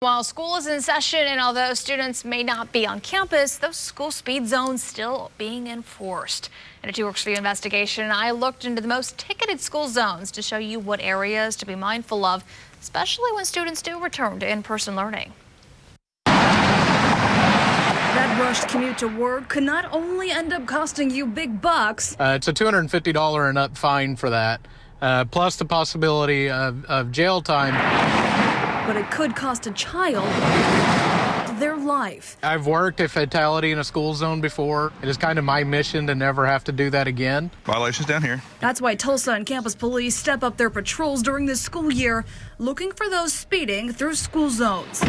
While school is in session and although students may not be on campus, those school speed zones still being enforced. In a 2 Works For You investigation, I looked into the most ticketed school zones to show you what areas to be mindful of, especially when students do return to in-person learning. That rushed commute to work could not only end up costing you big bucks. It's a $250 and up fine for that, plus the possibility of jail time. But it could cost a child their life. I've worked a fatality in a school zone before. It is kind of my mission to never have to do that again. Violations down here. That's why Tulsa and campus police step up their patrols during this school year, looking for those speeding through school zones.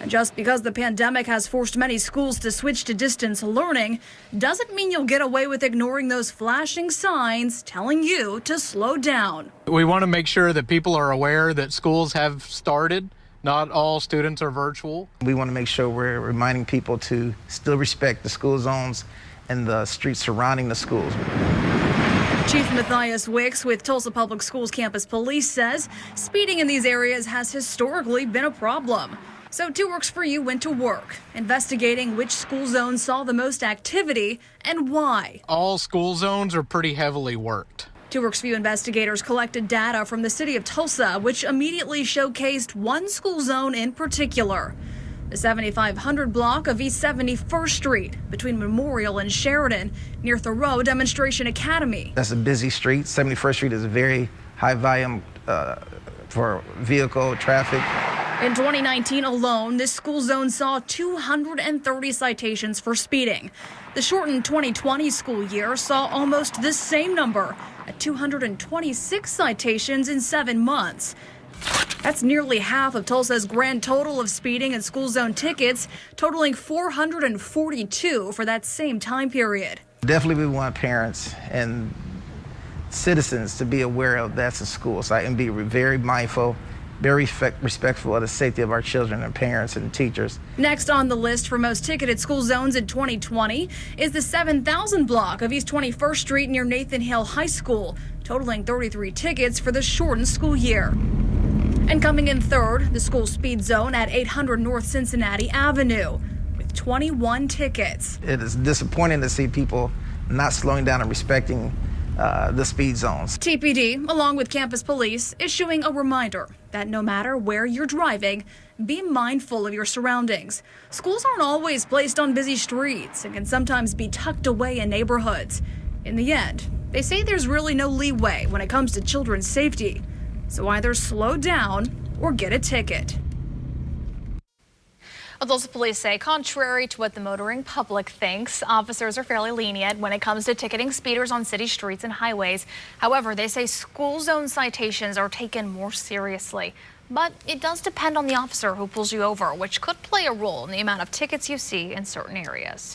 And just because the pandemic has forced many schools to switch to distance learning, doesn't mean you'll get away with ignoring those flashing signs telling you to slow down. We want to make sure that people are aware that schools have started. Not all students are virtual. We want to make sure we're reminding people to still respect the school zones and the streets surrounding the schools. Chief Matthias Wicks with Tulsa Public Schools Campus Police says speeding in these areas has historically been a problem. So 2 Works For You went to work, investigating which school zones saw the most activity and why. All school zones are pretty heavily worked. 2 Works For You investigators collected data from the city of Tulsa, which immediately showcased one school zone in particular. The 7500 block of East 71st Street between Memorial and Sheridan near Thoreau Demonstration Academy. That's a busy street. 71st Street is a very high volume for vehicle traffic. In 2019 alone, this school zone saw 230 citations for speeding. The shortened 2020 school year saw almost the same number at 226 citations in 7 months. That's nearly half of Tulsa's grand total of speeding and school zone tickets, totaling 442 for that same time period. Definitely we want parents and citizens to be aware of that's a school site and be very mindful, very respectful of the safety of our children and parents and teachers. Next on the list for most ticketed school zones in 2020 is the 7000 block of East 21st Street near Nathan Hale High School, totaling 33 tickets for the shortened school year. And coming in third, the school speed zone at 800 North Cincinnati Avenue with 21 tickets. It is disappointing to see people not slowing down and respecting the speed zones. TPD, along with campus police, issuing a reminder that no matter where you're driving, be mindful of your surroundings. Schools aren't always placed on busy streets and can sometimes be tucked away in neighborhoods. In the end, they say there's really no leeway when it comes to children's safety. So either slow down or get a ticket. Tulsa police say, contrary to what the motoring public thinks, officers are fairly lenient when it comes to ticketing speeders on city streets and highways. However, they say school zone citations are taken more seriously. But it does depend on the officer who pulls you over, which could play a role in the amount of tickets you see in certain areas.